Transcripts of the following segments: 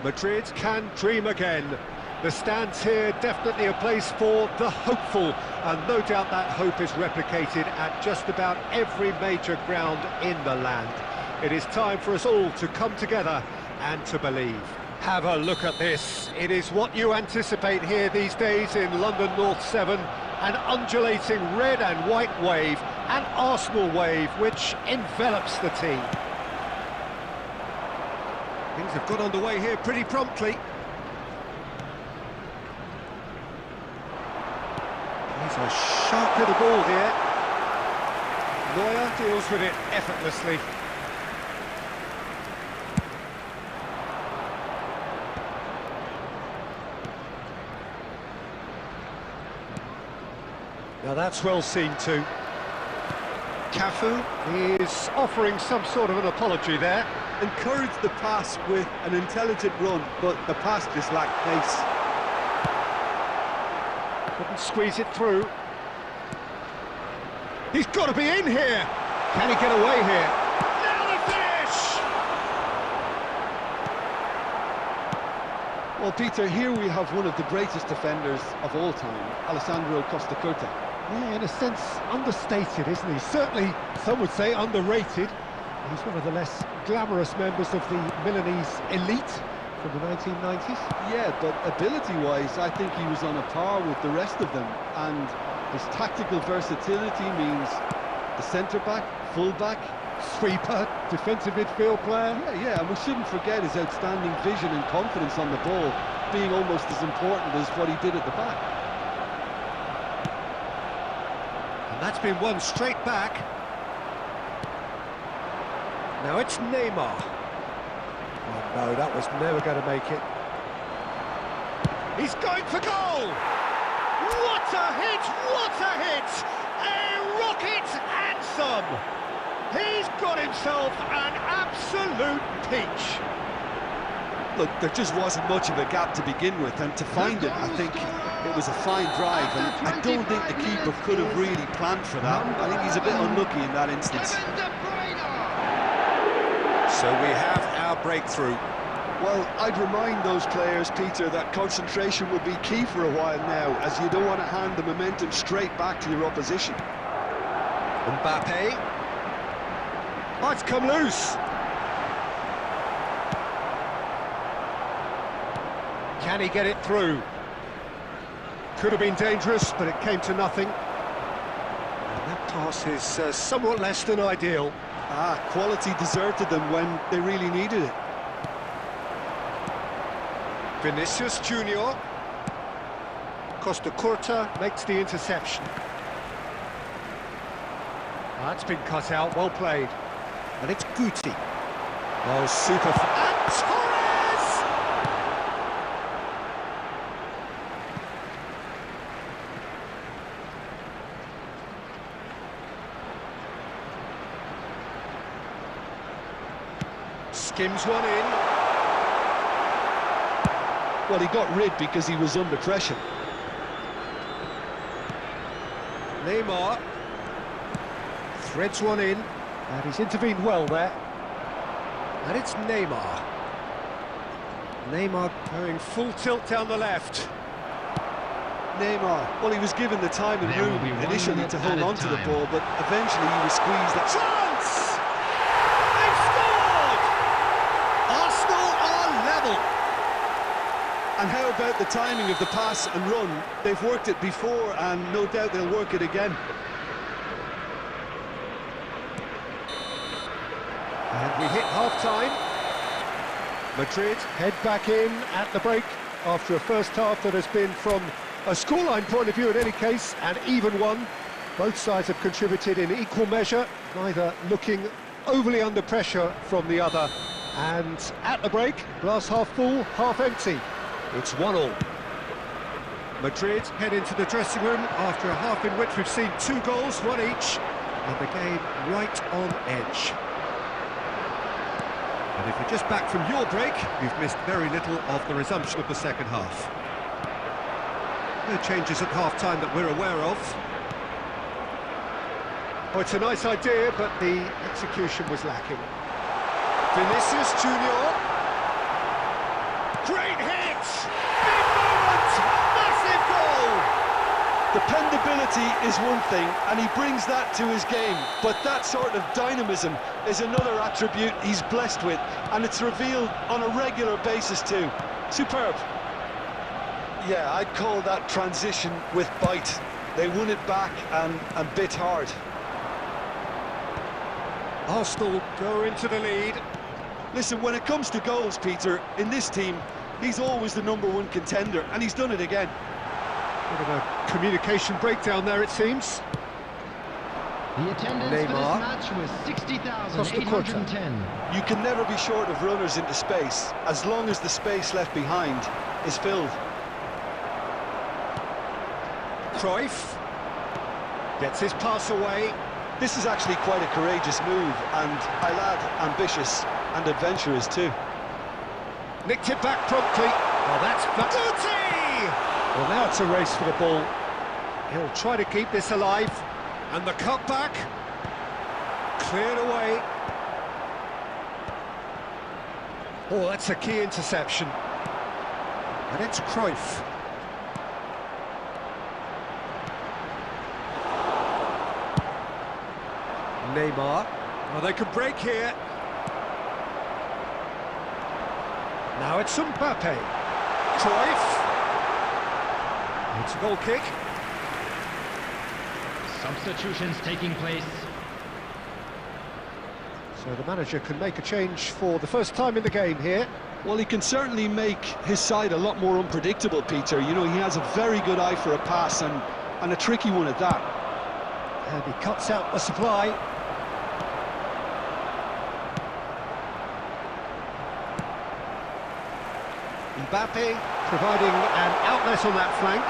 Madrid can dream again. The stands here definitely a place for the hopeful, and no doubt that hope is replicated at just about every major ground in the land. It is time for us all to come together and to believe. Have a look at this. It is what you anticipate here these days in London North 7, an undulating red and white wave, an Arsenal wave which envelops the team. Things have got underway here pretty promptly. He's a sharp little ball here. Neuer deals with it effortlessly. Now that's well seen too. Cafu is offering some sort of an apology there. Encouraged the pass with an intelligent run, but the pass just lacked pace. Couldn't squeeze it through. He's got to be in here. Can he get away here? Now the finish! Well, Peter, here we have one of the greatest defenders of all time, Alessandro Costa Curta. Yeah, in a sense, understated, isn't he? Certainly, some would say underrated. He's one of the less glamorous members of the Milanese elite from the 1990s. Yeah, but ability-wise, I think he was on a par with the rest of them. And his tactical versatility means the centre-back, full-back, sweeper, defensive midfield player. Yeah, and we shouldn't forget his outstanding vision and confidence on the ball, being almost as important as what he did at the back. And that's been won straight back. Now it's Neymar. Oh no, that was never going to make it. He's going for goal! What a hit! What a hit! A rocket and some! He's got himself an absolute peach. Look, there just wasn't much of a gap to begin with, and to find it, I think it was a fine drive, and I don't think the keeper could have really planned for that. I think he's a bit unlucky in that instance. So we have our breakthrough. Well, I'd remind those players, Peter, that concentration will be key for a while now, as you don't want to hand the momentum straight back to your opposition. Mbappe. Oh, it's come loose. Can he get it through? Could have been dangerous, but it came to nothing. And that pass is somewhat less than ideal. Quality deserted them when they really needed it. Vinicius Junior. Costa Curta makes the interception. That's been cut out, well played. And it's Guti. Oh, super. And Torres! Skims one in. Well, he got rid because he was under pressure. Neymar threads one in, and he's intervened well there. And it's Neymar. Neymar going full tilt down the left. Neymar, well, he was given the time and room initially to hold on to the ball, but eventually he was squeezed. Chance! They've scored! Arsenal are level. And how about the timing of the pass and run? They've worked it before, and no doubt they'll work it again. And we hit half-time. Madrid head back in at the break after a first half that has been, from a scoreline point of view in any case, an even one. Both sides have contributed in equal measure, neither looking overly under pressure from the other. And at the break, glass half full, half empty. It's 1-1. Madrid head into the dressing room after a half in which we've seen 2 goals, one each, and the game right on edge. And if you're just back from your break, you've missed very little of the resumption of the second half. No changes at half-time that we're aware of. Oh, it's a nice idea, but the execution was lacking. Vinicius Junior. Great hit! Big moment! Massive goal! Dependability is one thing, and he brings that to his game, but that sort of dynamism is another attribute he's blessed with, and it's revealed on a regular basis too. Superb. Yeah, I'd call that transition with bite. They won it back and bit hard. Arsenal go into the lead. Listen, when it comes to goals, Peter, in this team, he's always the #1 contender, and he's done it again. Bit of a communication breakdown there, it seems. The attendance Neymar. for this match was 60,810. You can never be short of runners into space, as long as the space left behind is filled. Cruyff gets his pass away. This is actually quite a courageous move, and I'll add, ambitious and adventurous too. Nicked it back promptly. Oh, that's Guti! Well, now it's a race for the ball. He'll try to keep this alive. And the cutback. Cleared away. Oh, that's a key interception. And it's Cruyff. Neymar. Oh, they could break here. Now it's Mbappe. Cruyff. It's a goal kick. Substitutions taking place. So the manager can make a change for the first time in the game here. Well, he can certainly make his side a lot more unpredictable, Peter. You know, he has a very good eye for a pass, and a tricky one at that. And he cuts out the supply. Mbappe providing an outlet on that flank.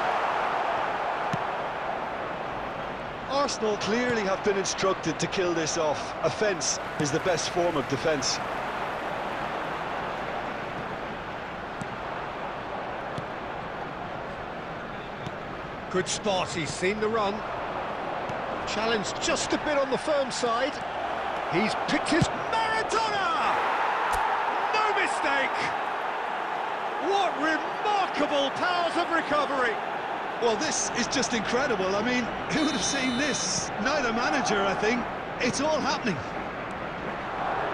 Arsenal clearly have been instructed to kill this off. Offence is the best form of defence. Good spot, he's seen the run. Challenged just a bit on the firm side. He's picked his Maradona! No mistake! What remarkable powers of recovery! Well, this is just incredible. I mean, who would have seen this? Neither manager, I think. It's all happening.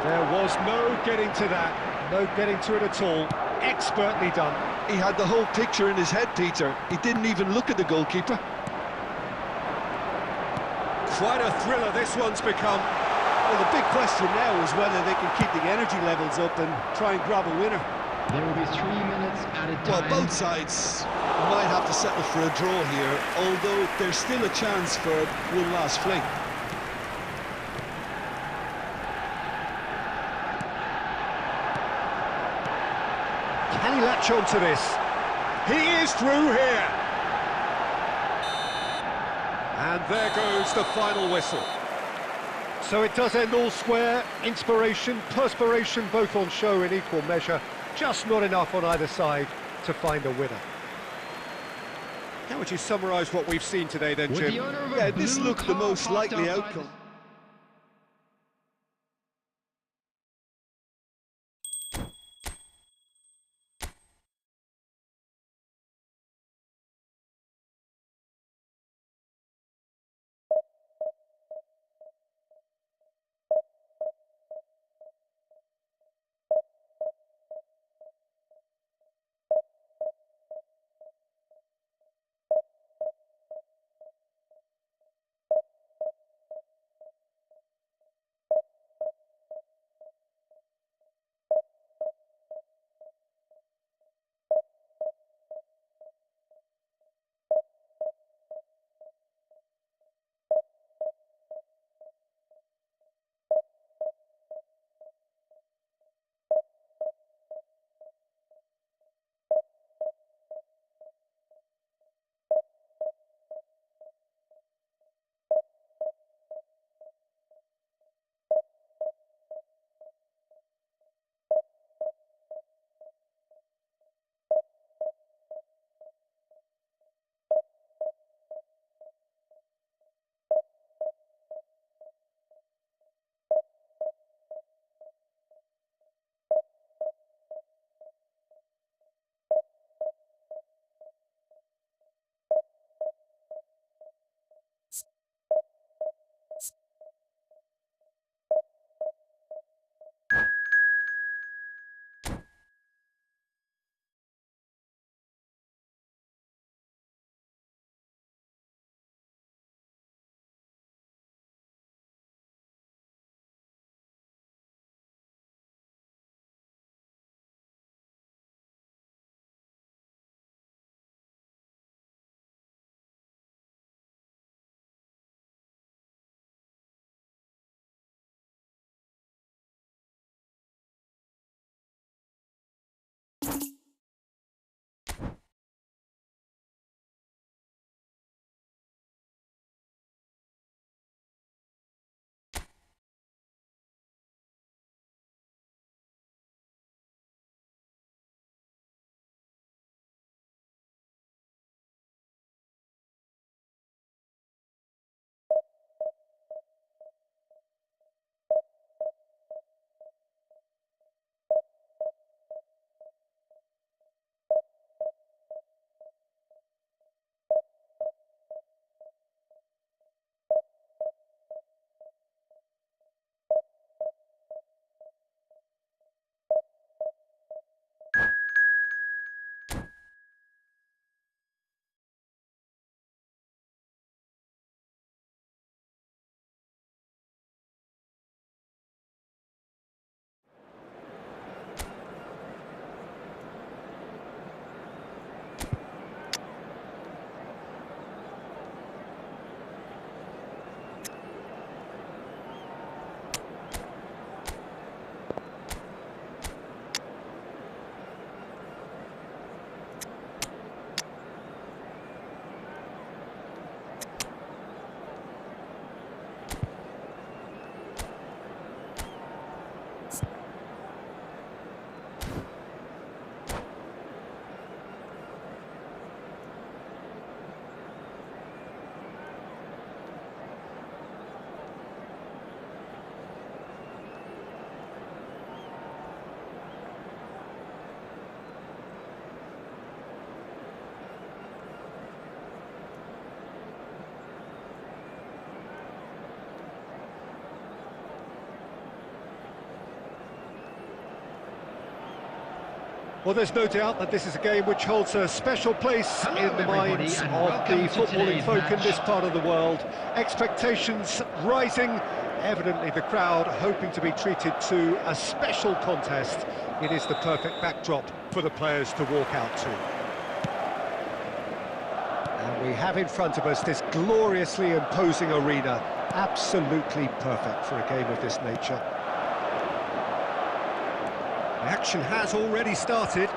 There was no getting to that. No getting to it at all. Expertly done. He had the whole picture in his head, Peter. He didn't even look at the goalkeeper. Quite a thriller this one's become. Well, the big question now is whether they can keep the energy levels up and try and grab a winner. There will be 3 minutes added time. Well, both sides might have to settle for a draw here, although there's still a chance for one last fling. Can he latch on to this? He is through here. And there goes the final whistle. So it does end all square. Inspiration, perspiration, both on show in equal measure. Just not enough on either side to find a winner. How would you summarise what we've seen today then, Jim? Yeah, this looked the most likely outcome. Well, there's no doubt that this is a game which holds a special place in the minds of the footballing folk in this part of the world. Expectations rising, Evidently the crowd hoping to be treated to a special contest. It is the perfect backdrop for the players to walk out to. And we have in front of us this gloriously imposing arena. Absolutely perfect for a game of this nature. The action has already started.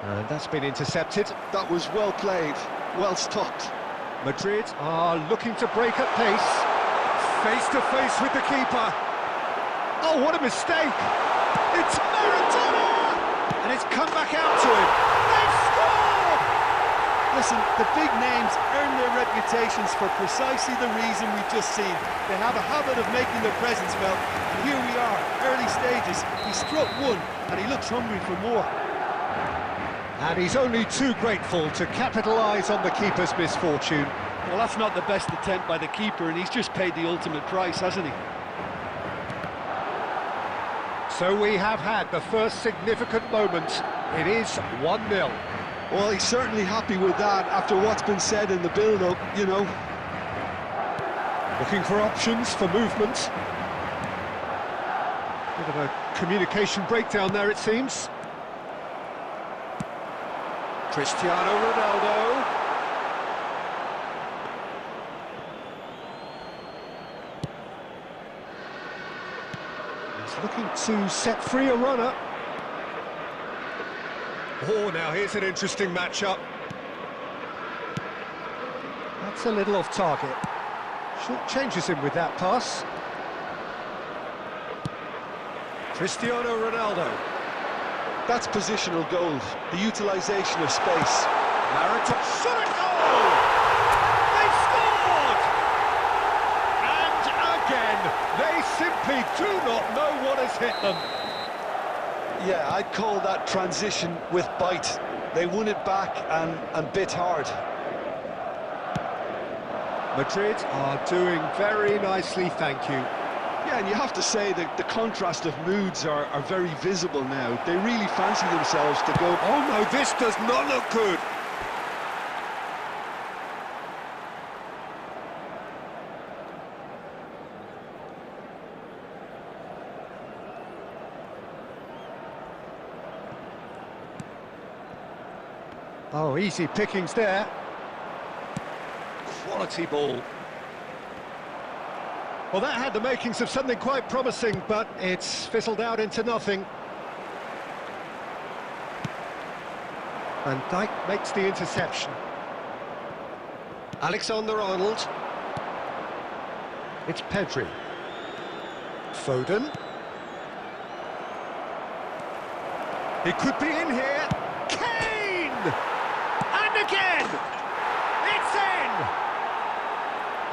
And that's been intercepted. That was well played, well stopped. Madrid are looking to break at pace. Face to face with the keeper. Oh, what a mistake! It's Maradona! And it's come back out to him. They've scored! Listen, the big names earn their reputations for precisely the reason we've just seen. They have a habit of making their presence felt, and here we are, early stages. He struck one, and he looks hungry for more. And he's only too grateful to capitalise on the keeper's misfortune. Well, that's not the best attempt by the keeper, and he's just paid the ultimate price, hasn't he? So we have had the first significant moment. It is 1-0. Well, he's certainly happy with that after what's been said in the build-up, you know. Looking for options for movement. Bit of a communication breakdown there, it seems. Cristiano Ronaldo. He's looking to set free a runner. Oh, now here's an interesting matchup. That's a little off target. Short changes him with that pass. Cristiano Ronaldo. That's positional gold, the utilisation of space. Maradona shot a goal! They've scored! And again, they simply do not know what has hit them. Yeah, I'd call that transition with bite. They won it back and bit hard. Madrid are doing very nicely, thank you. Yeah, and you have to say that the contrast of moods are very visible now. They really fancy themselves to go... Oh no, this does not look good! Oh, easy pickings there. Quality ball. Well, that had the makings of something quite promising, but it's fizzled out into nothing. Van Dijk makes the interception. Alexander-Arnold. It's Pedri. Foden. He could be in here. Kane! And again! It's in!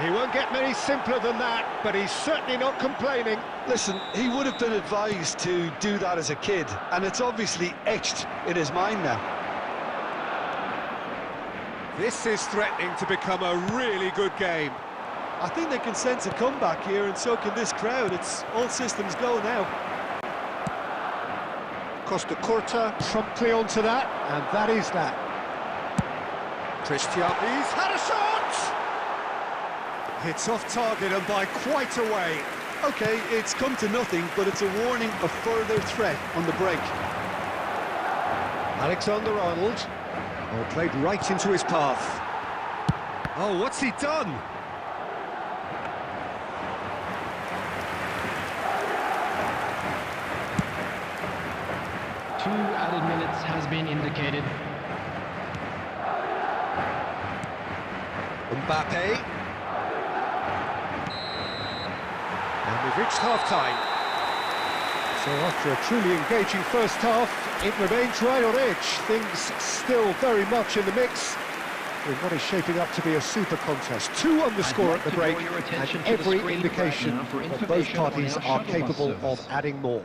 He won't get many simpler than that, but he's certainly not complaining. Listen, he would have been advised to do that as a kid, and it's obviously etched in his mind now. This is threatening to become a really good game. I think they can sense a comeback here, and so can this crowd. It's all systems go now. Costa Curta promptly onto that, and that is that. Cristiano, he's had a shot! It's off target and by quite a way. OK, it's come to nothing, but it's a warning of further threat on the break. Alexander-Arnold. Oh, played right into his path. Oh, what's he done? Two added minutes has been indicated. Mbappe. And we've reached half-time. So after a truly engaging first half, it remains right on edge. Things still very much in the mix in what is shaping up to be a super contest. 2 on the score at the break, and every indication that both parties are capable of adding more.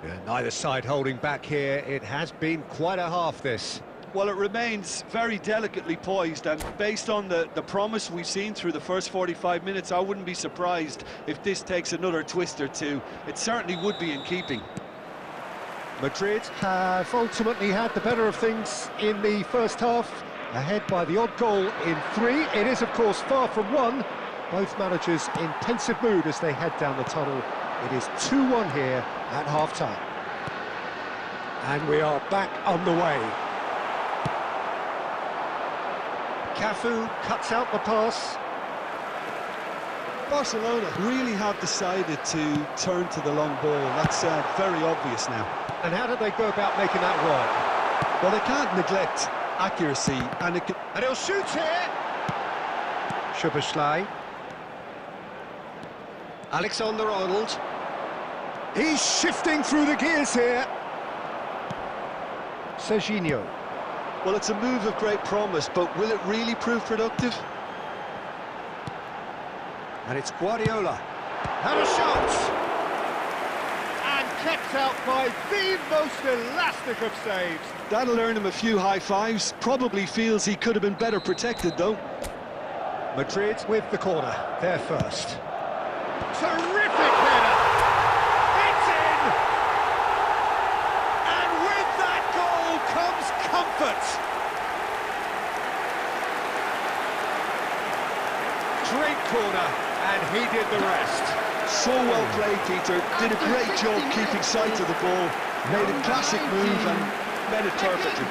Yeah, neither side holding back here. It has been quite a half, this. Well, it remains very delicately poised, and based on the promise we've seen through the first 45 minutes, I wouldn't be surprised if this takes another twist or two. It certainly would be in keeping. Madrid have ultimately had the better of things in the first half, ahead by the odd goal in 3. It is, of course, far from 1, Both managers in pensive mood as they head down the tunnel. It is 2-1 here at half-time. And we are back underway. Cafu cuts out the pass. Barcelona really have decided to turn to the long ball. That's very obvious now. And how did they go about making that work? Well, they can't neglect accuracy, and he'll shoot here! Szoboszlai. Alexander-Arnold. He's shifting through the gears here. Serginho. Well, it's a move of great promise, but will it really prove productive? And it's Guardiola. Had a shot! And kept out by the most elastic of saves. That'll earn him a few high fives. Probably feels he could have been better protected, though. Madrid with the corner, they're first. Terrific header! It's in! And with that goal comes comfort! Great corner, and he did the rest. So well played, Peter. Did a great job keeping sight of the ball. Made a classic move and made it perfectly.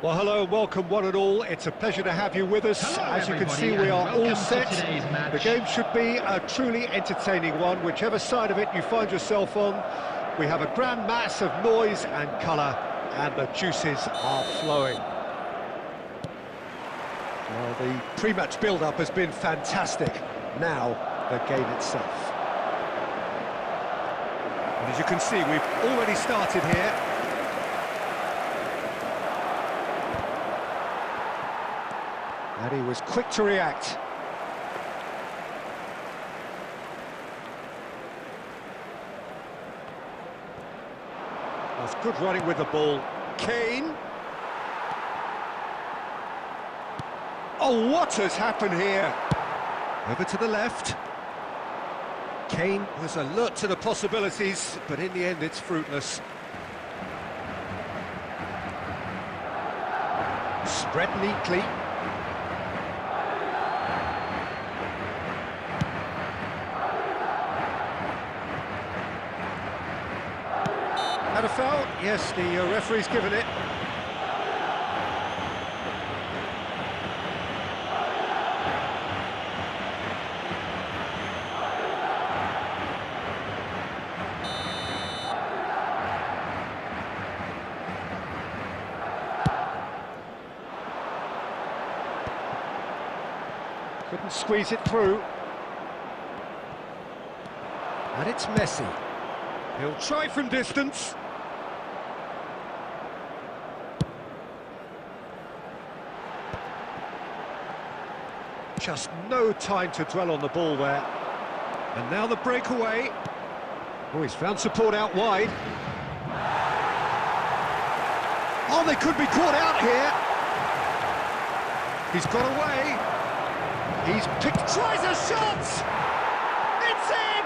Well, hello and welcome one and all. It's a pleasure to have you with us. Hello, as you can everybody, see, we are all welcome to set. today's match. The game should be a truly entertaining one, whichever side of it you find yourself on. We have a grand mass of noise and colour, and the juices are flowing. Well, the pre-match build-up has been fantastic. Now, the game itself. And as you can see, we've already started here. And he was quick to react. That's good running with the ball. Kane. Oh, what has happened here? Over to the left. Kane was alert to the possibilities, but in the end it's fruitless. Spread neatly. Had a foul? Yes, the referee's given it. Couldn't squeeze it through. And it's Messi. He'll try from distance. Just no time to dwell on the ball there. And now the breakaway. Oh, he's found support out wide. Oh, they could be caught out here. He's got away. He's picked, tries a shot! It's in!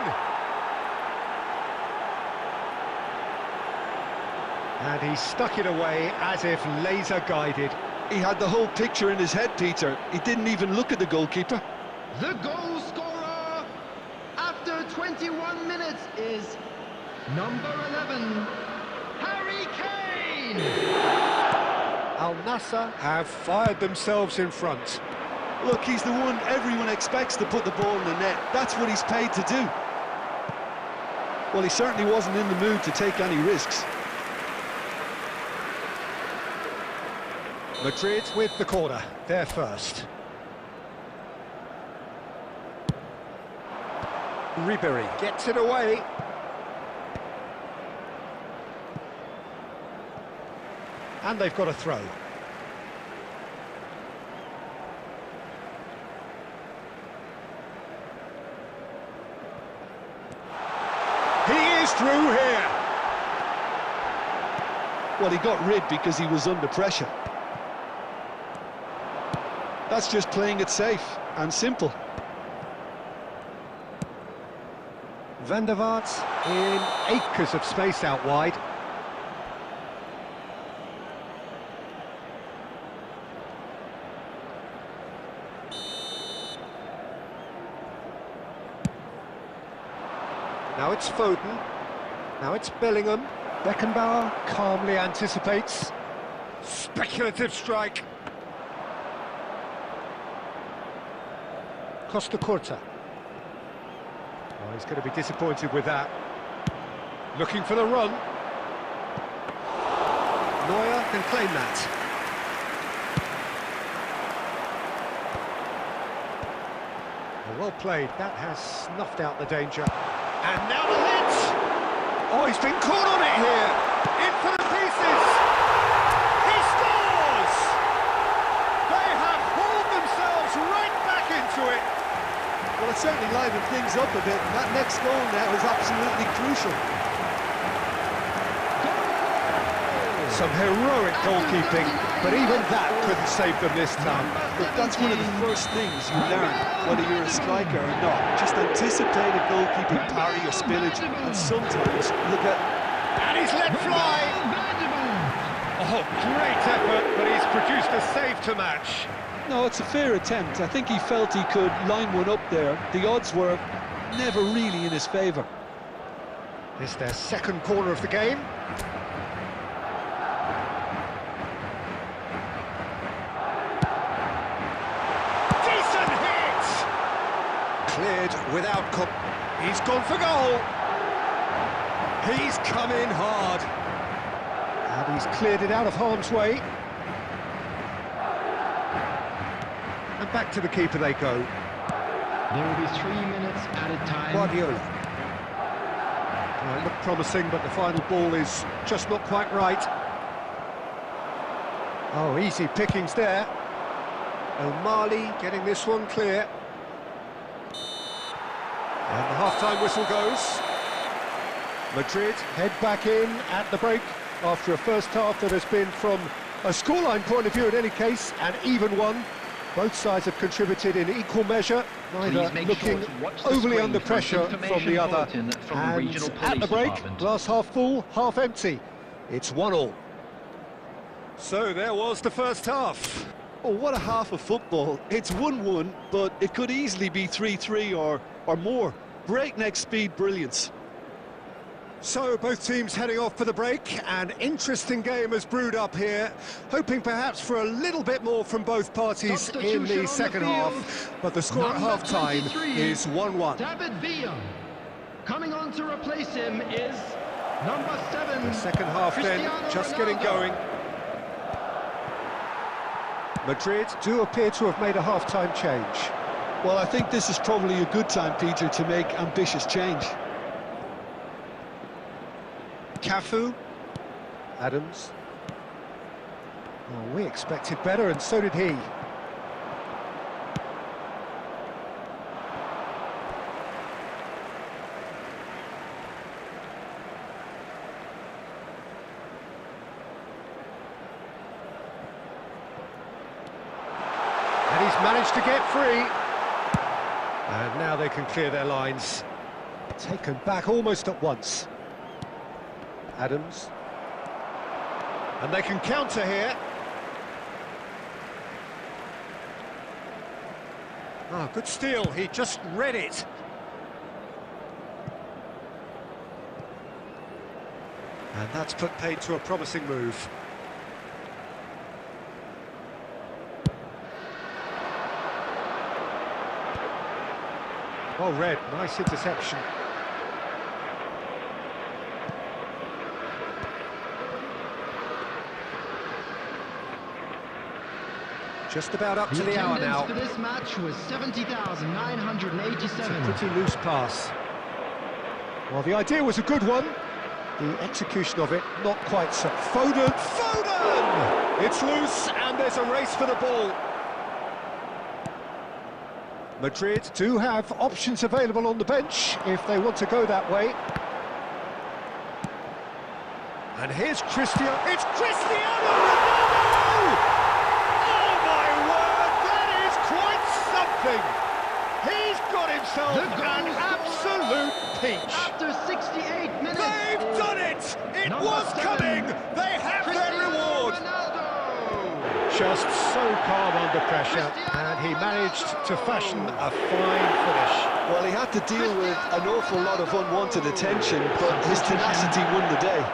And he stuck it away as if laser-guided. He had the whole picture in his head, Peter. He didn't even look at the goalkeeper. The goal scorer after 21 minutes is number 11, Harry Kane! Al Nassr have fired themselves in front. Look, he's the one everyone expects to put the ball in the net. That's what he's paid to do. Well, he certainly wasn't in the mood to take any risks. Madrid with the corner, they're first. Ribery gets it away. And they've got a throw. He is through here. Well, he got rid because he was under pressure. That's just playing it safe and simple. Van der Vaart in acres of space out wide. Now it's Foden. Now it's Bellingham. Beckenbauer calmly anticipates. Speculative strike. Costa Curta. Oh, he's going to be disappointed with that. Looking for the run. Neuer can claim that. Well played. That has snuffed out the danger. And now the hit! Oh, he's been caught on it here! In for the pieces! He scores! They have hauled themselves right back into it! Well, it certainly livened things up a bit, and that next goal now is absolutely crucial. Some heroic goalkeeping, but even that couldn't save them this time. But that's one of the first things you learn, whether you're a striker or not. Just anticipate a goalkeeping parry or spillage, and sometimes look at... And he's let fly! Oh, great effort, but he's produced a save to match. No, it's a fair attempt. I think he felt he could line one up there. The odds were never really in his favour. It's their second corner of the game. Cleared without... He's gone for goal. He's come in hard. And he's cleared it out of harm's way. And back to the keeper they go. There will be 3 minutes added time. Guardiola. It looked promising, but the final ball is just not quite right. Oh, easy pickings there. O'Malley getting this one clear. And the half-time whistle goes. Madrid head back in at the break after a first half that has been, from a scoreline point of view in any case, an even one. Both sides have contributed in equal measure, neither looking overly under pressure from the other. And at the break, glass half full, half empty. It's 1-1. So there was the first half. Oh, what a half of football. It's 1-1, but it could easily be 3-3 or more. Breakneck speed brilliance. So both teams heading off for the break. An interesting game has brewed up here, hoping perhaps for a little bit more from both parties in the second half, but the score at half-time is 1-1. David Villa. Coming on to replace him is number 7. The second half then just getting going. Madrid do appear to have made a half-time change. Well, I think this is probably a good time, Peter, to make ambitious change. Cafu. Adams. Oh, we expected better, and so did he. managed to get free. And now they can clear their lines. Taken back almost at once. Adams. And they can counter here. Ah, good steal, he just read it. And that's put paid to a promising move. Well read, nice interception. Just about up to the hour now. For this match was 70,987. Pretty loose pass. Well, the idea was a good one. The execution of it, not quite so. Foden! Foden! It's loose, and there's a race for the ball. Madrid do have options available on the bench if they want to go that way. And here's Cristiano. It's Cristiano Ronaldo! Oh my word, that is quite something! He's got himself an absolute peach. After 68 minutes. They've done it! It was coming! They have their reward! Ronaldo. Just so calm under pressure, and he managed to fashion a fine finish. Well, he had to deal with an awful lot of unwanted attention, but his tenacity won the day.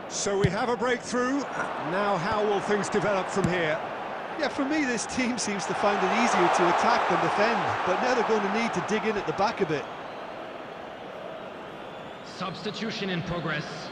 So we have a breakthrough. Now how will things develop from here? Yeah, for me, this team seems to find it easier to attack than defend, but now they're going to need to dig in at the back a bit. Substitution in progress.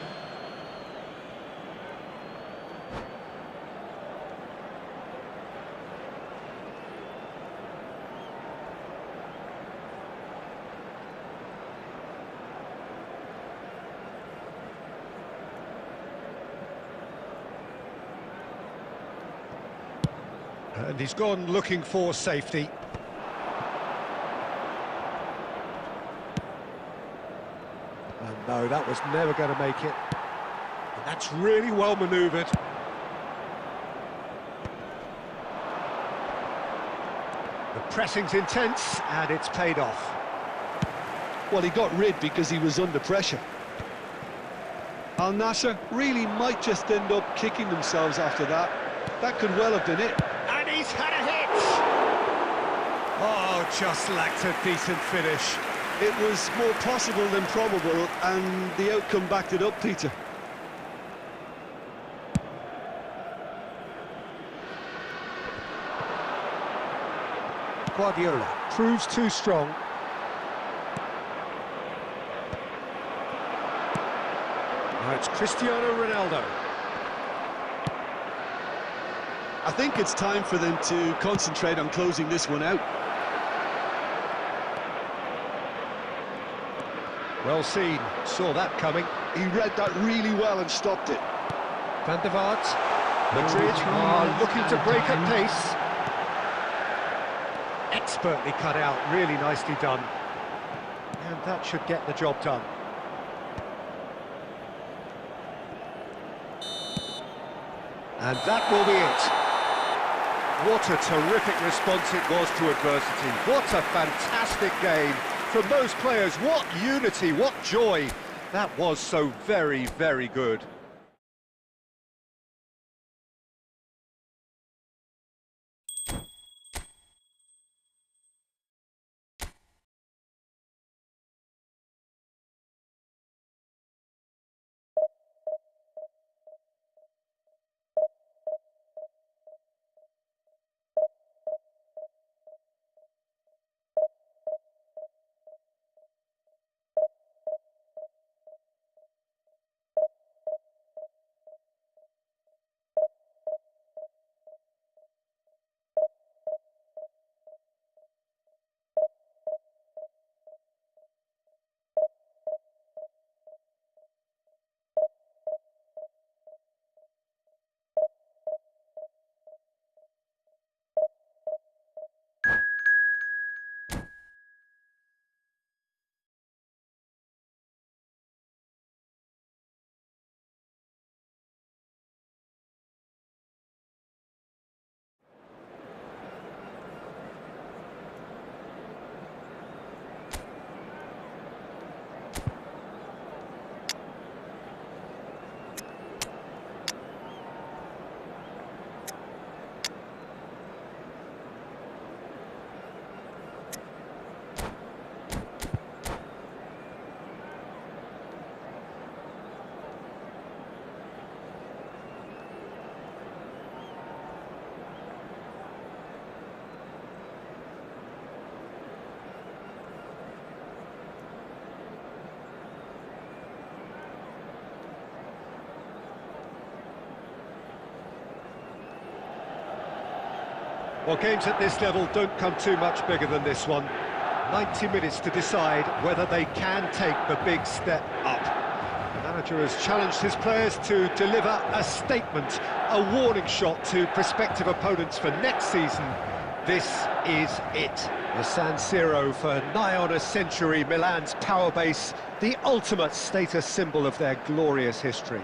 And he's gone looking for safety. And no, that was never going to make it. And that's really well manoeuvred. The pressing's intense, and it's paid off. Well, he got rid because he was under pressure. Al Nassr really might just end up kicking themselves after that. That could well have been it. And he's had a hit! Oh, just lacked a decent finish. It was more possible than probable, and the outcome backed it up, Peter. Guardiola proves too strong. Now it's Cristiano Ronaldo. I think it's time for them to concentrate on closing this one out. Well seen, saw that coming. He read that really well and stopped it. Van der Vaart. Madrid are looking to break at pace. Expertly cut out, really nicely done. And that should get the job done. And that will be it. What a terrific response it was to adversity. What a fantastic game from those players. What unity, what joy. That was so very, very good. Well, games at this level don't come too much bigger than this one. 90 minutes to decide whether they can take the big step up. The manager has challenged his players to deliver a statement, a warning shot to prospective opponents for next season. This is it. The San Siro, for nigh on a century, Milan's power base, the ultimate status symbol of their glorious history.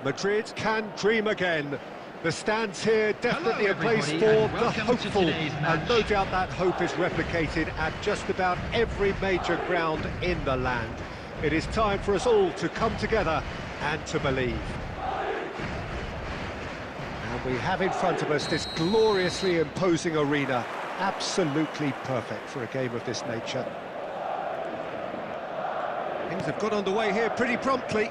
Madrid can dream again. The stands here definitely a place for the hopeful, and no doubt that hope is replicated at just about every major ground in the land. It is time for us all to come together and to believe. And we have in front of us this gloriously imposing arena, absolutely perfect for a game of this nature. Things have got underway here pretty promptly.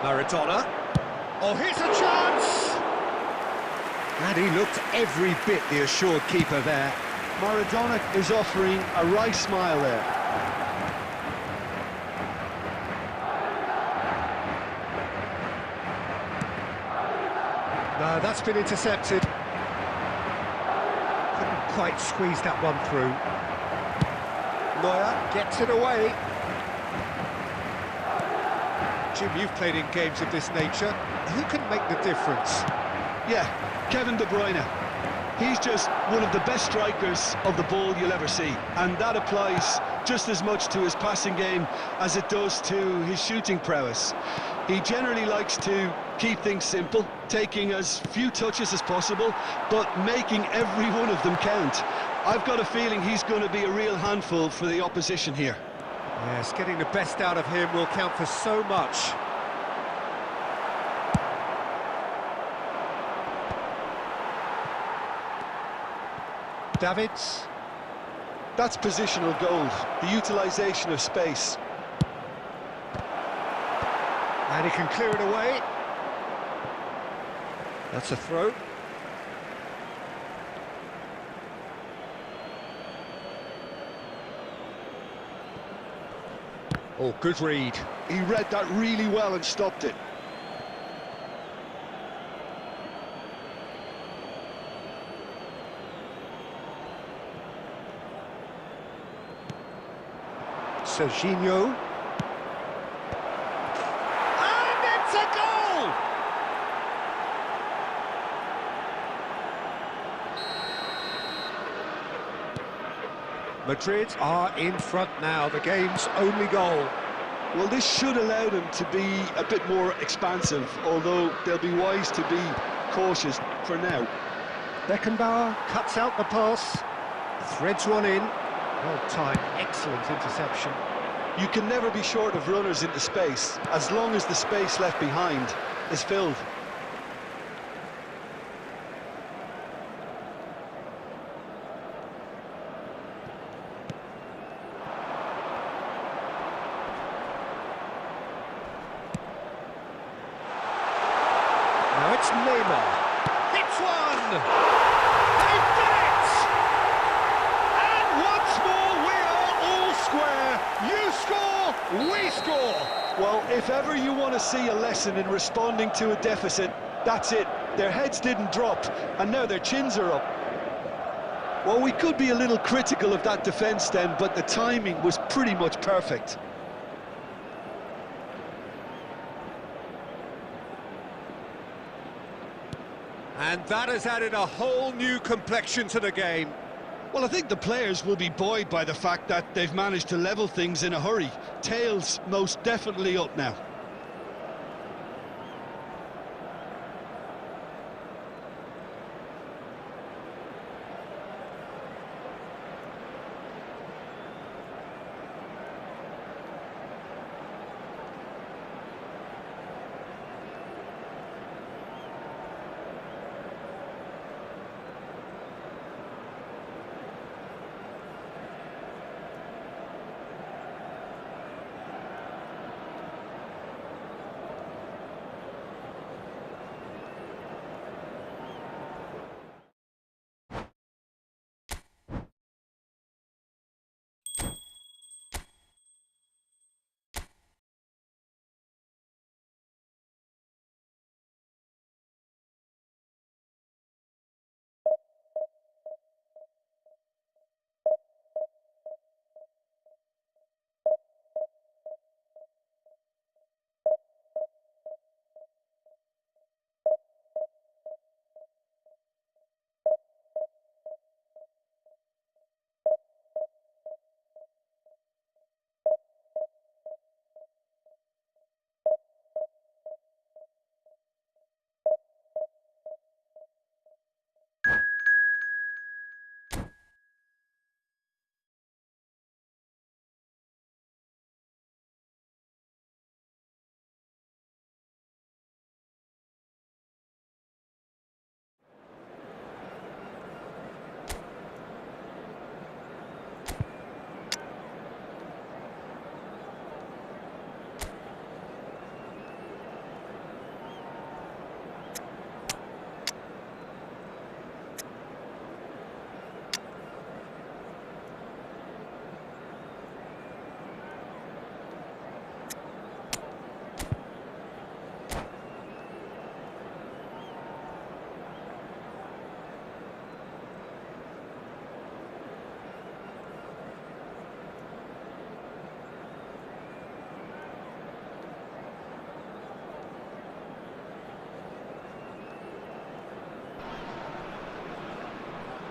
Maradona. Oh, here's a chance! And he looked every bit the assured keeper there. Maradona is offering a right smile there. No, that's been intercepted. Couldn't quite squeeze that one through. Neuer gets it away. Jim, you've played in games of this nature. Who can make the difference? Yeah, Kevin De Bruyne. He's just one of the best strikers of the ball you'll ever see. And that applies just as much to his passing game as it does to his shooting prowess. He generally likes to keep things simple, taking as few touches as possible, but making every one of them count. I've got a feeling he's going to be a real handful for the opposition here. Yes, getting the best out of him will count for so much. Davids. That's positional gold, the utilisation of space. And he can clear it away. That's a throw. Oh, good read. He read that really well and stopped it. Serginho. And it's a goal! Madrid are in front now, the game's only goal. Well, this should allow them to be a bit more expansive, although they'll be wise to be cautious for now. Beckenbauer cuts out the pass, threads one in. Well timed, excellent interception. You can never be short of runners into space, as long as the space left behind is filled. Now it's Neymar. Hits one! They did it! And once more we are all square. You score, we score. Well, if ever you want to see a lesson in responding to a deficit, that's it. Their heads didn't drop, and now their chins are up. Well, we could be a little critical of that defence then, but the timing was pretty much perfect. And that has added a whole new complexion to the game. Well, I think the players will be buoyed by the fact that they've managed to level things in a hurry. Tails most definitely up now.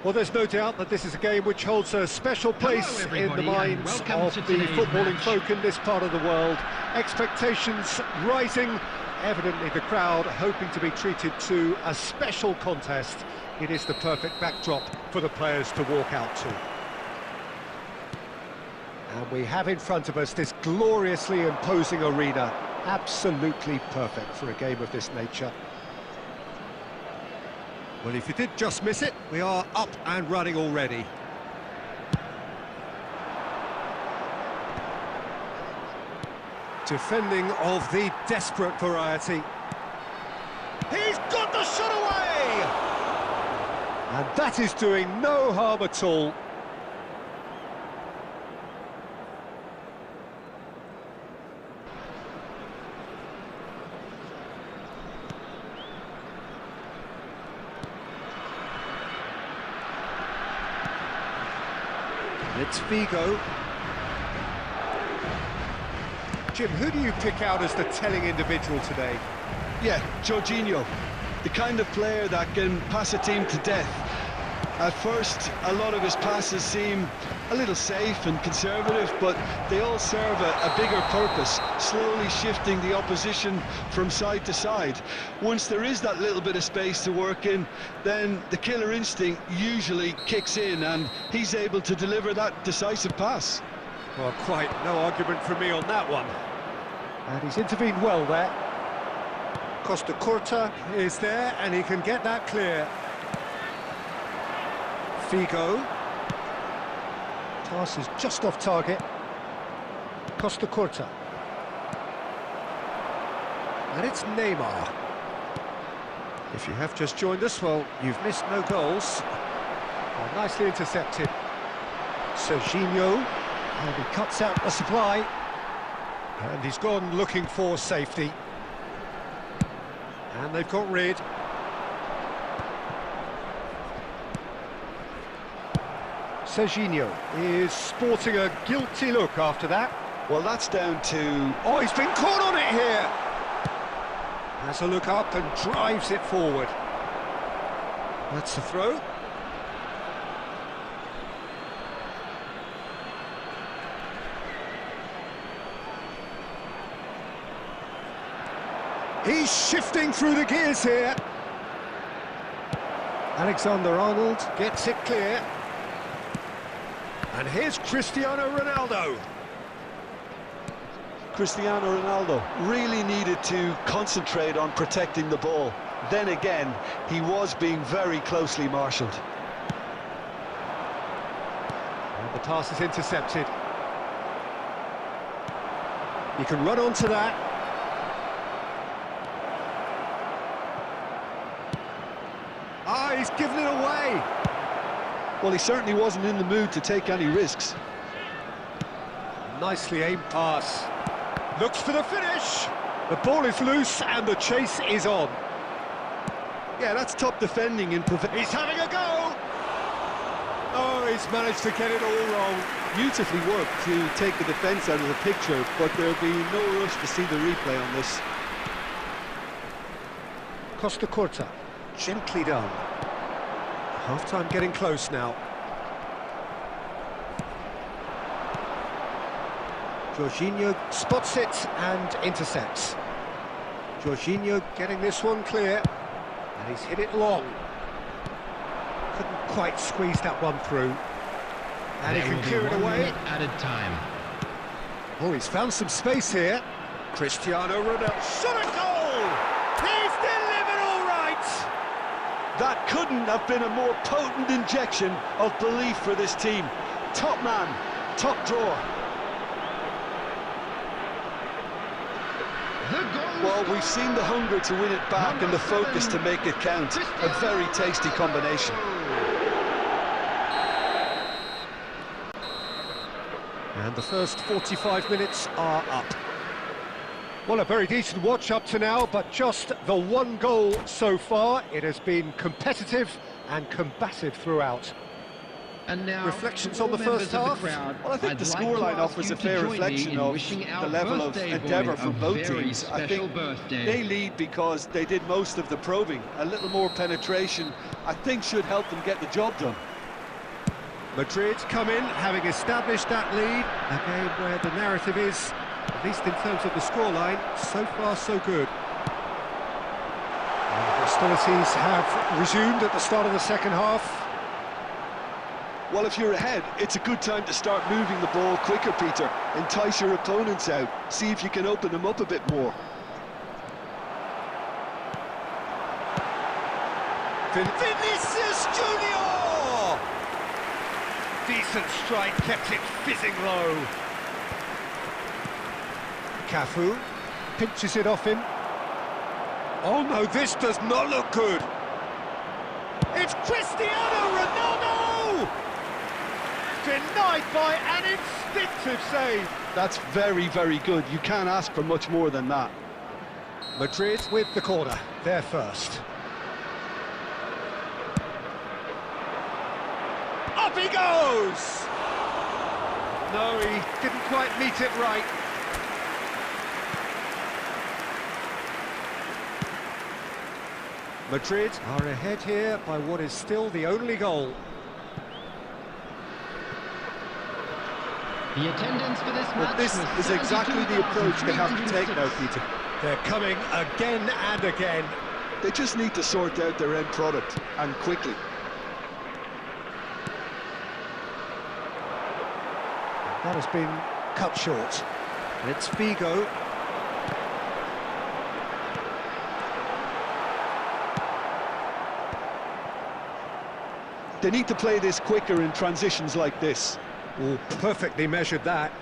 Well, there's no doubt that this is a game which holds a special place in the minds of the footballing folk in this part of the world. Expectations rising, evidently the crowd hoping to be treated to a special contest. It is the perfect backdrop for the players to walk out to. And we have in front of us this gloriously imposing arena, absolutely perfect for a game of this nature. Well, if you did just miss it, we are up and running already. Defending of the desperate variety. He's got the shot away! And that is doing no harm at all. It's Figo. Jim, who do you pick out as the telling individual today? Yeah, Jorginho, the kind of player that can pass a team to death. At first, a lot of his passes seem a little safe and conservative, but they all serve a bigger purpose, slowly shifting the opposition from side to side. Once there is that little bit of space to work in, then the killer instinct usually kicks in, and he's able to deliver that decisive pass. Well, quite no argument from me on that one. And he's intervened well there. Costa Curta is there, and he can get that clear. Figo. Pass is just off target. Costa Curta. And it's Neymar. If you have just joined us, well, you've missed no goals. Oh, nicely intercepted. Serginho, and he cuts out the supply. And he's gone looking for safety. And they've got rid. Serginho is sporting a guilty look after that. Well, that's down to... Oh, he's been caught on it here! Has a look up and drives it forward. That's the throw. He's shifting through the gears here. Alexander-Arnold gets it clear. And here's Cristiano Ronaldo. Cristiano Ronaldo really needed to concentrate on protecting the ball. Then again, he was being very closely marshalled. And the pass is intercepted. You can run onto that. Ah, he's given it away. Well, he certainly wasn't in the mood to take any risks. Nicely aimed pass. Looks for the finish. The ball is loose and the chase is on. Yeah, that's top defending in He's having a go. Oh, he's managed to get it all wrong. Beautifully worked to take the defence out of the picture, but there'll be no rush to see the replay on this. Costa Curta, gently done. Half-time getting close now. Jorginho spots it and intercepts. Jorginho getting this one clear, and he's hit it long. Couldn't quite squeeze that one through. And he can clear it away. Added time. Oh, he's found some space here. Cristiano Ronaldo. Shot a goal! He's delivered all right! That couldn't have been a more potent injection of belief for this team. Top man, top drawer. Well, we've seen the hunger to win it back and the focus to make it count. A very tasty combination. And the first 45 minutes are up. Well, a very decent watch up to now, but just the one goal so far. It has been competitive and combative throughout. And now, reflections on the first half? Well, I think the scoreline offers a fair reflection of the level of endeavour from both teams. I think they lead because they did most of the probing. A little more penetration, I think, should help them get the job done. Madrid come in, having established that lead. A game where the narrative is, at least in terms of the scoreline, so far so good. And hostilities have resumed at the start of the second half. Well, if you're ahead, it's a good time to start moving the ball quicker, Peter. Entice your opponents out. See if you can open them up a bit more. Vinicius Junior! Decent strike, kept it fizzing low. Cafu pinches it off him. Oh no, this does not look good. It's Cristiano Ronaldo! Denied by an instinctive save. That's very, very good. You can't ask for much more than that. Madrid with the corner, they're first. Up he goes! No, he didn't quite meet it right. Madrid are ahead here by what is still the only goal. The attendance for this match But this was is exactly the approach they have to take now, 72,306. Peter. They're coming again and again. They just need to sort out their end product, and quickly. That has been cut short. And it's Figo. They need to play this quicker in transitions like this. Oh, perfectly measured that.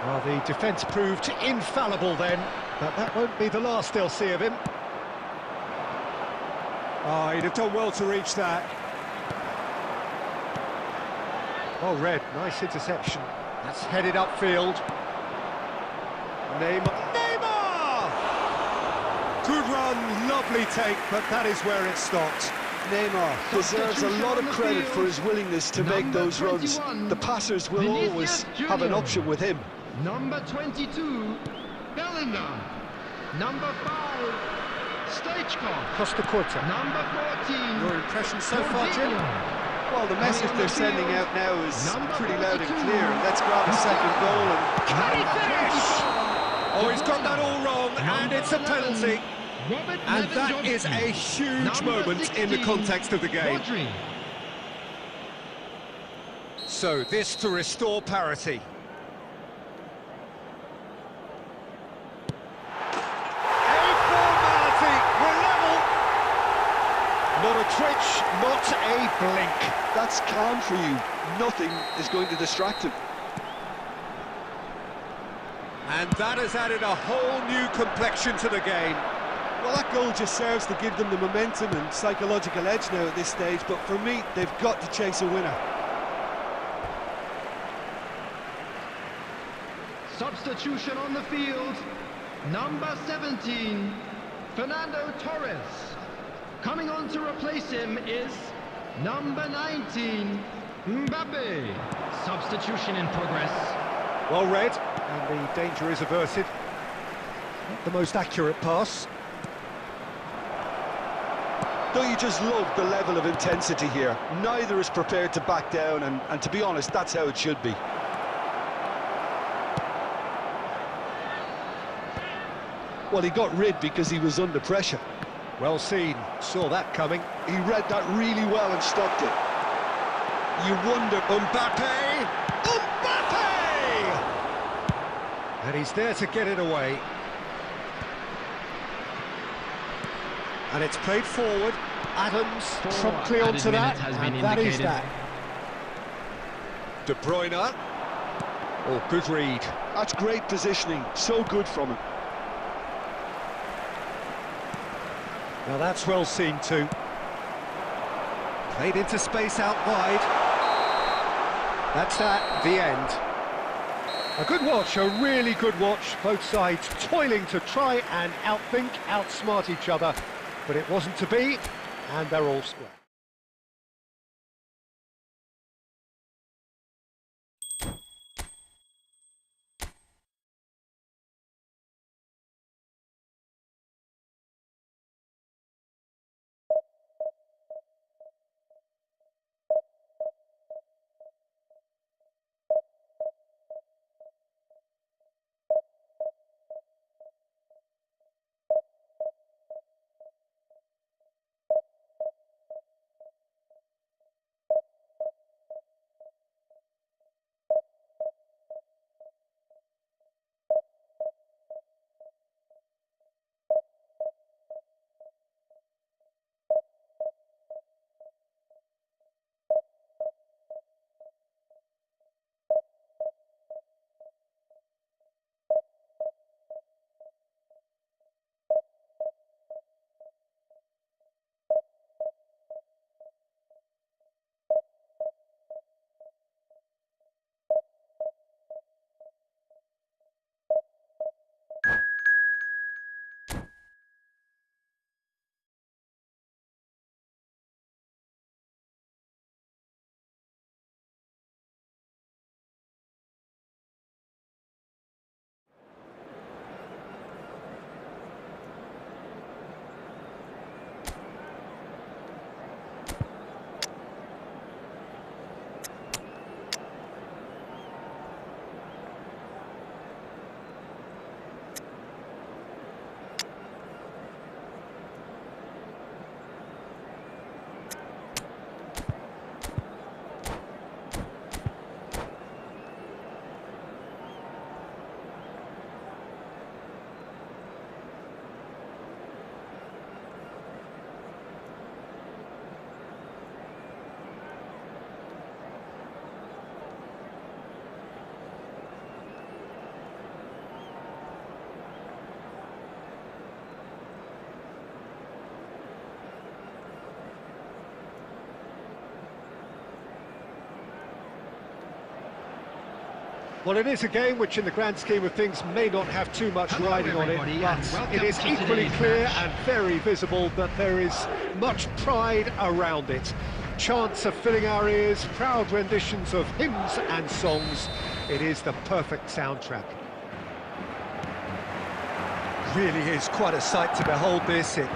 Well, the defence proved infallible then, but that won't be the last they'll see of him. Oh, he'd have done well to reach that. Oh, Red, nice interception. That's headed upfield. Neymar! Good run, lovely take, but that is where it stopped. Neymar deserves a lot of credit for his willingness to make those runs. The passers will always have an option with him. Number 22, Bellingham. Number 5, Stoichkov. Costa Curta. Number 14, Your impression so far, Jim? Well, the message they're sending out now is Number pretty loud and 42. clear. Let's grab a second goal and... Can he finish? Oh, he's got that all wrong, and it's a penalty. Robert And that is a Lewandowski. huge Number moment in the 16, context of the game. Rodri. So this to restore parity. A formality, we're level. Not a twitch, not a blink. That's calm for you. Nothing is going to distract him. And that has added a whole new complexion to the game. Well, that goal just serves to give them the momentum and psychological edge now at this stage, but for me, they've got to chase a winner. Substitution on the field. Number 17, Fernando Torres. Coming on to replace him is number 19, Mbappe. Substitution in progress. Well read, and the danger is averted. Not the most accurate pass. Don't you just love the level of intensity here? Neither is prepared to back down, and to be honest, that's how it should be. Well, he got rid because he was under pressure. Well seen, saw that coming. He read that really well and stopped it. You wonder... Mbappe! Mbappe! And he's there to get it away. And it's played forward. Adams promptly added onto that, minutes has been and that is indicated. that. De Bruyne. Oh, good read. That's great positioning, so good from him. Now that's well seen too. Played into space out wide. That's that, the end. A good watch, a really good watch. Both sides toiling to try and outthink, outsmart each other. But it wasn't to be, and they're all square. Well, it is a game which, in the grand scheme of things, may not have too much Hello, riding on it, but it is equally clear and very visible that there is much pride around it. Chants are filling our ears, proud renditions of hymns and songs. It is the perfect soundtrack. Really is quite a sight to behold this. It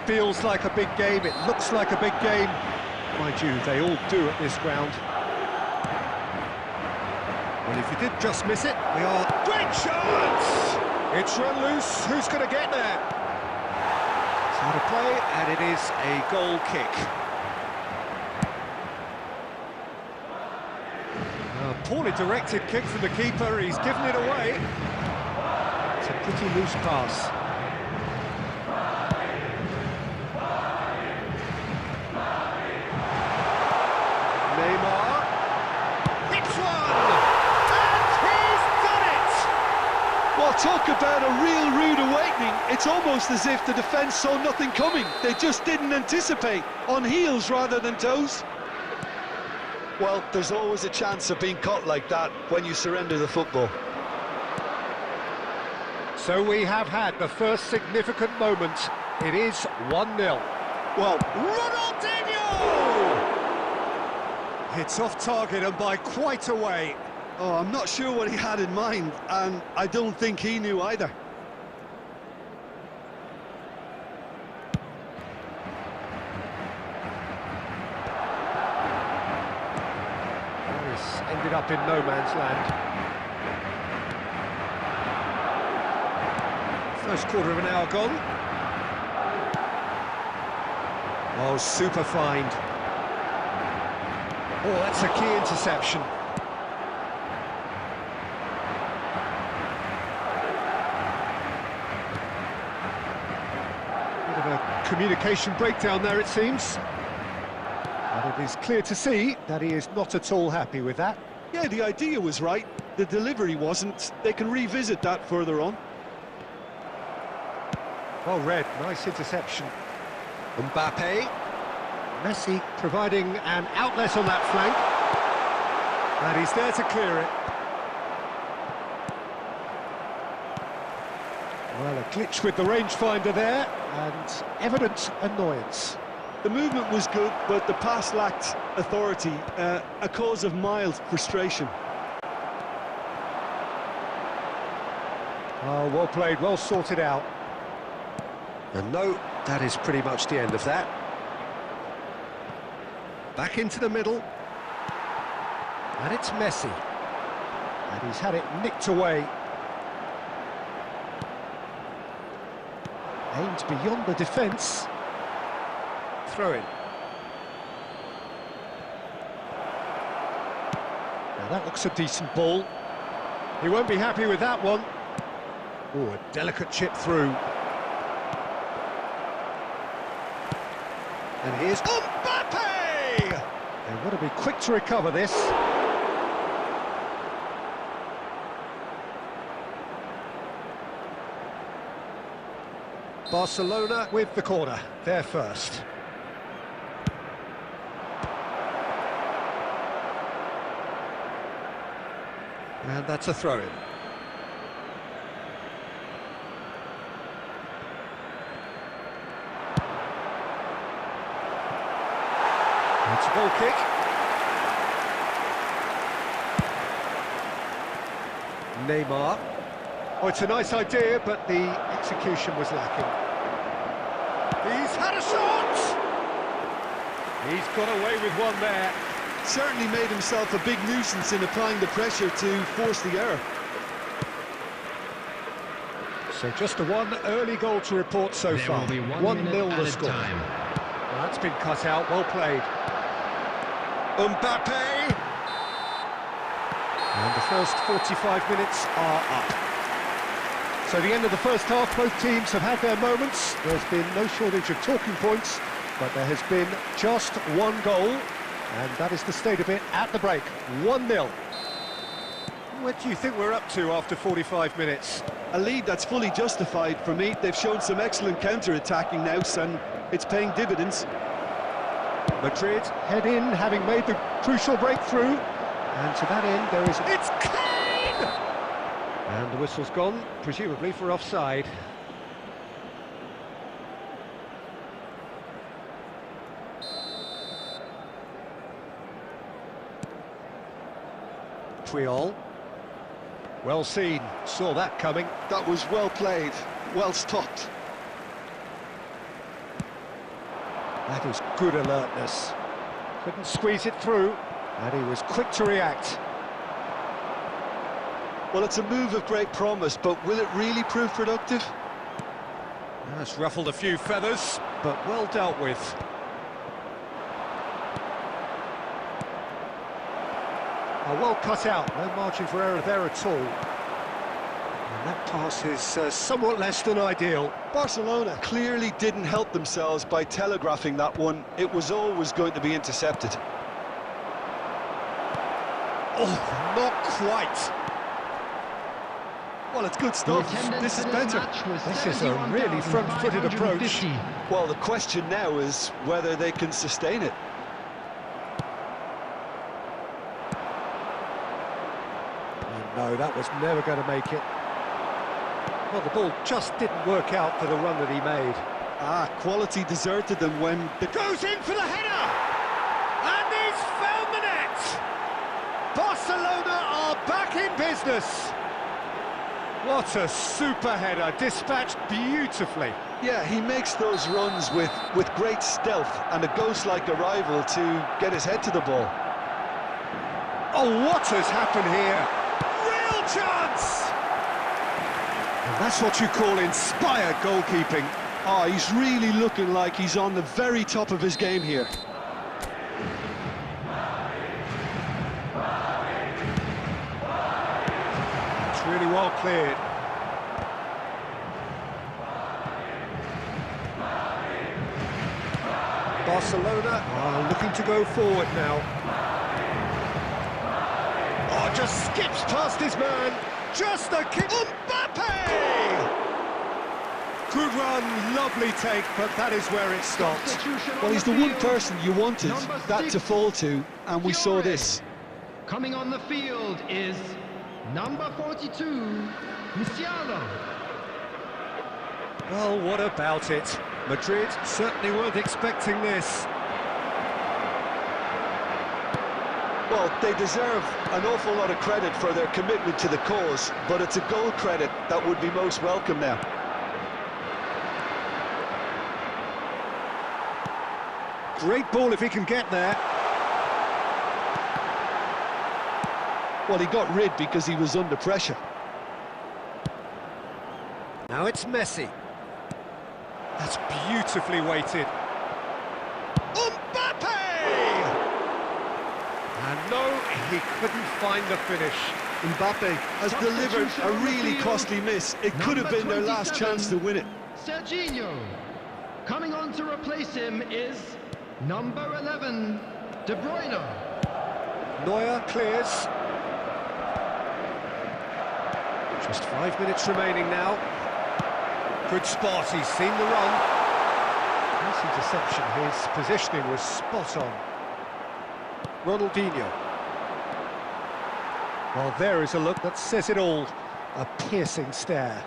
feels like a big game, it looks like a big game. Mind you, they all do at this ground. Well, if you did just miss it, we are... Great chance! It's run loose, who's going to get there? It's out of play, and it is a goal kick. A poorly directed kick from the keeper, he's given it away. It's a pretty loose pass. Neymar. Hits one! And he's done it! Well, talk about a real rude awakening. It's almost as if the defence saw nothing coming. They just didn't anticipate. On heels rather than toes. Well, there's always a chance of being caught like that when you surrender the football. So we have had the first significant moment. It is 1-0. Well, Ronaldinho! It's off target and by quite a way. oh, I'm not sure what he had in mind, and I don't think he knew either. This ended up in no man's land. First quarter of an hour gone. Oh, super find. Oh, that's a key interception. Bit of a communication breakdown there, it seems. And it is clear to see that he is not at all happy with that. Yeah, the idea was right. The delivery wasn't. They can revisit that further on. Well read, nice interception. Mbappe. Messi providing an outlet on that flank. And he's there to clear it. Well, a glitch with the rangefinder there, and evident annoyance. The movement was good, but the pass lacked authority, a cause of mild frustration. Oh, well played, well sorted out. And no, that is pretty much the end of that. Back into the middle. And it's Messi. And he's had it nicked away. Aimed beyond the defence. Throw in. Now that looks a decent ball. He won't be happy with that one. Oh, a delicate chip through. And here's Mbappe! They've got to be quick to recover this. Barcelona with the corner, they're first. And that's a throw-in. It's a goal kick. Neymar. Oh, it's a nice idea, but the execution was lacking. He's had a shot! He's got away with one there. Certainly made himself a big nuisance in applying the pressure to force the error. So just the one early goal to report so far. 1-0 the score. Well, that's been cut out, well played. Mbappe! And the first 45 minutes are up. So the end of the first half, both teams have had their moments. There's been no shortage of talking points, but there has been just one goal, and that is the state of it at the break. 1-0. What do you think we're up to after 45 minutes? A lead that's fully justified for me. They've shown some excellent counter-attacking now, and it's paying dividends. Madrid head in, having made the crucial breakthrough, and to that end there is... It's Kane! And the whistle's gone, presumably for offside. Triol. Well seen, saw that coming. That was well played, well stopped. That is good alertness. Couldn't squeeze it through, and he was quick to react. Well, it's a move of great promise, but will it really prove productive? That's ruffled a few feathers, but well dealt with. Well cut out, no margin for error there at all. And that pass is somewhat less than ideal. Barcelona clearly didn't help themselves by telegraphing that one. It was always going to be intercepted. Oh, not quite. Well, it's good stuff. This is better. This is a really front-footed approach. Well, the question now is whether they can sustain it. No, that was never going to make it. Well, the ball just didn't work out for the run that he made. Quality deserted them when... Goes in for the header! And he's found the net! Barcelona are back in business! What a super header, dispatched beautifully. Yeah, he makes those runs with great stealth and a ghost-like arrival to get his head to the ball. Oh, what has happened here? Real chance! And that's what you call inspired goalkeeping. Oh, he's really looking like he's on the very top of his game here. It's really well cleared. Barcelona are looking to go forward now. Oh, just skips past his man. Just a kick. Mbappe! Good run, lovely take, but that is where it stopped. Well, he's the one person you wanted that to fall to, and we saw this. Coming on the field is number 42, Musiala. Well, what about it? Madrid certainly weren't expecting this. Well, they deserve an awful lot of credit for their commitment to the cause, but it's a goal credit that would be most welcome now. Great ball if he can get there. Well, he got rid because he was under pressure. Now it's Messi. That's beautifully weighted. Mbappe! And no, he couldn't find the finish. Mbappe has delivered a really costly miss. It could have been their last chance to win it. Serginho. Coming on to replace him is number 11, De Bruyne. Neuer clears. Just 5 minutes remaining now. Good spot, he's seen the run. Nice interception, his positioning was spot on. Ronaldinho. Well, there is a look that says it all. A piercing stare.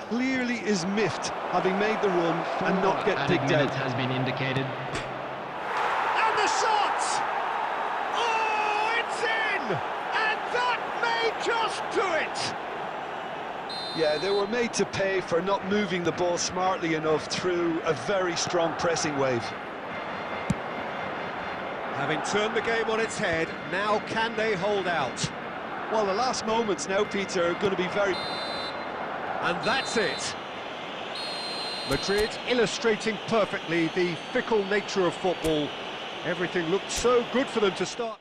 Clearly is miffed, having made the run and not get picked out. Has been indicated. And the shot! Oh, it's in! And that may just do it! Yeah, they were made to pay for not moving the ball smartly enough through a very strong pressing wave. Having turned the game on its head, now can they hold out? Well, the last moments now, Peter, are going to be very... And that's it. Madrid illustrating perfectly the fickle nature of football. Everything looked so good for them to start.